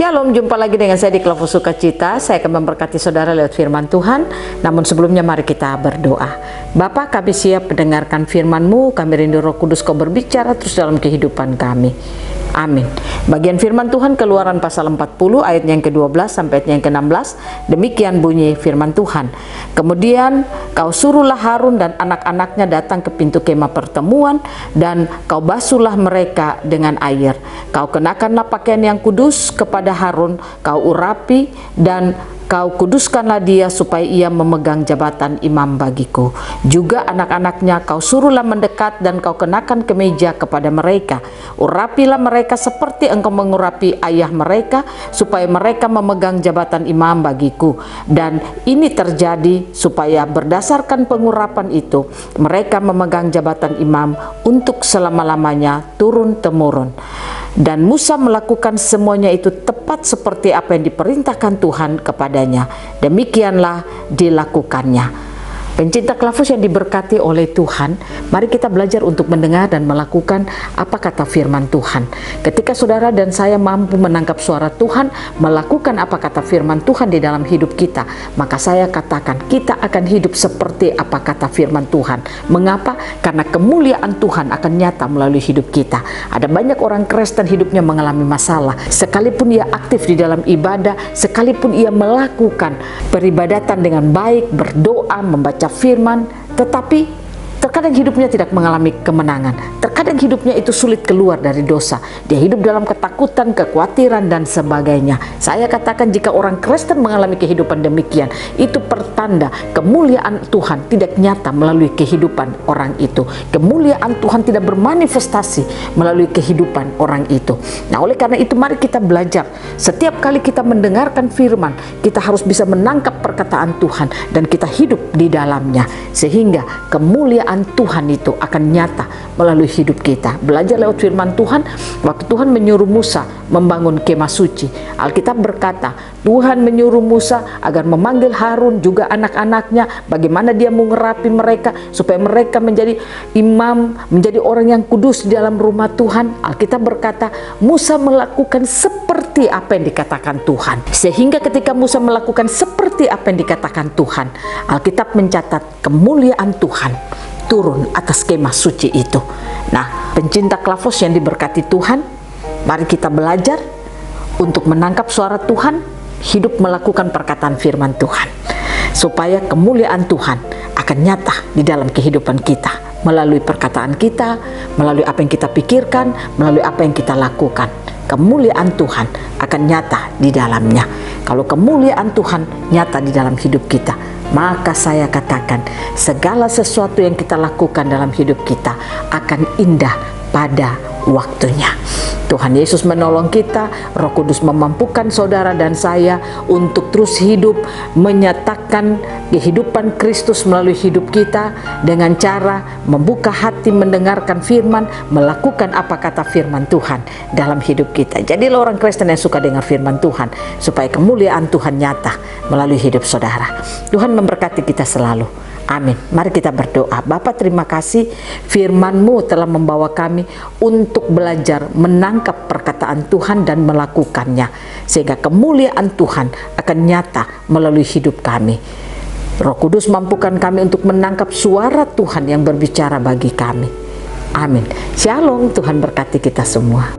Shalom, jumpa lagi dengan saya di Kelompok Sukacita. Saya akan memberkati saudara lewat firman Tuhan. Namun sebelumnya mari kita berdoa. Bapa, kami siap mendengarkan firman-Mu. Kami rindu Roh Kudus Kau berbicara terus dalam kehidupan kami. Amin. Bagian firman Tuhan Keluaran pasal 40 ayat yang ke-12 sampai ayat yang ke-16. Demikian bunyi firman Tuhan. Kemudian kau suruhlah Harun dan anak-anaknya datang ke pintu kemah pertemuan, dan kau basuhlah mereka dengan air. Kau kenakanlah pakaian yang kudus kepada Harun, kau urapi dan kau kuduskanlah dia supaya ia memegang jabatan imam bagiku. Juga anak-anaknya kau suruhlah mendekat dan kau kenakan kemeja kepada mereka. Urapilah mereka seperti engkau mengurapi ayah mereka, supaya mereka memegang jabatan imam bagiku. Dan ini terjadi supaya berdasarkan pengurapan itu mereka memegang jabatan imam untuk selama-lamanya turun-temurun. Dan Musa melakukan semuanya itu tepat seperti apa yang diperintahkan Tuhan kepadanya. Demikianlah dilakukannya. Pencinta Kelompok yang diberkati oleh Tuhan, mari kita belajar untuk mendengar dan melakukan apa kata firman Tuhan. Ketika saudara dan saya mampu menangkap suara Tuhan, melakukan apa kata firman Tuhan di dalam hidup kita, maka saya katakan kita akan hidup seperti apa kata firman Tuhan. Mengapa? Karena kemuliaan Tuhan akan nyata melalui hidup kita. Ada banyak orang Kristen hidupnya mengalami masalah, sekalipun ia aktif di dalam ibadah, sekalipun ia melakukan peribadatan dengan baik, berdoa, membaca firman, tetapi terkadang hidupnya tidak mengalami kemenangan. Terkadang hidupnya itu sulit keluar dari dosa. Dia hidup dalam ketakutan, kekhawatiran, dan sebagainya. Saya katakan jika orang Kristen mengalami kehidupan demikian, itu pertanda kemuliaan Tuhan tidak nyata melalui kehidupan orang itu. Kemuliaan Tuhan tidak bermanifestasi melalui kehidupan orang itu. Nah, oleh karena itu mari kita belajar. Setiap kali kita mendengarkan firman, kita harus bisa menangkap perkataan Tuhan dan kita hidup di dalamnya, sehingga kemuliaan Tuhan itu akan nyata melalui hidup kita. Belajar lewat firman Tuhan. Waktu Tuhan menyuruh Musa membangun kemah suci, Alkitab berkata Tuhan menyuruh Musa agar memanggil Harun juga anak-anaknya, bagaimana dia mengurapi mereka supaya mereka menjadi imam, menjadi orang yang kudus di dalam rumah Tuhan. Alkitab berkata Musa melakukan seperti apa yang dikatakan Tuhan, sehingga ketika Musa melakukan seperti apa yang dikatakan Tuhan, Alkitab mencatat kemuliaan Tuhan turun atas kemah suci itu. Nah, pencinta Kelompok yang diberkati Tuhan, mari kita belajar untuk menangkap suara Tuhan, hidup melakukan perkataan firman Tuhan, supaya kemuliaan Tuhan akan nyata di dalam kehidupan kita, melalui perkataan kita, melalui apa yang kita pikirkan, melalui apa yang kita lakukan. Kemuliaan Tuhan akan nyata di dalamnya. Kalau kemuliaan Tuhan nyata di dalam hidup kita, maka saya katakan segala sesuatu yang kita lakukan dalam hidup kita akan indah pada waktunya. Tuhan Yesus menolong kita, Roh Kudus memampukan saudara dan saya untuk terus hidup menyatakan kehidupan Kristus melalui hidup kita dengan cara membuka hati mendengarkan firman, melakukan apa kata firman Tuhan dalam hidup kita. Jadilah orang Kristen yang suka dengar firman Tuhan, supaya kemuliaan Tuhan nyata melalui hidup saudara. Tuhan memberkati kita selalu. Amin. Mari kita berdoa. Bapa, terima kasih firman-Mu telah membawa kami untuk belajar menangkap perkataan Tuhan dan melakukannya, sehingga kemuliaan Tuhan akan nyata melalui hidup kami. Roh Kudus mampukan kami untuk menangkap suara Tuhan yang berbicara bagi kami. Amin. Shalom. Tuhan berkati kita semua.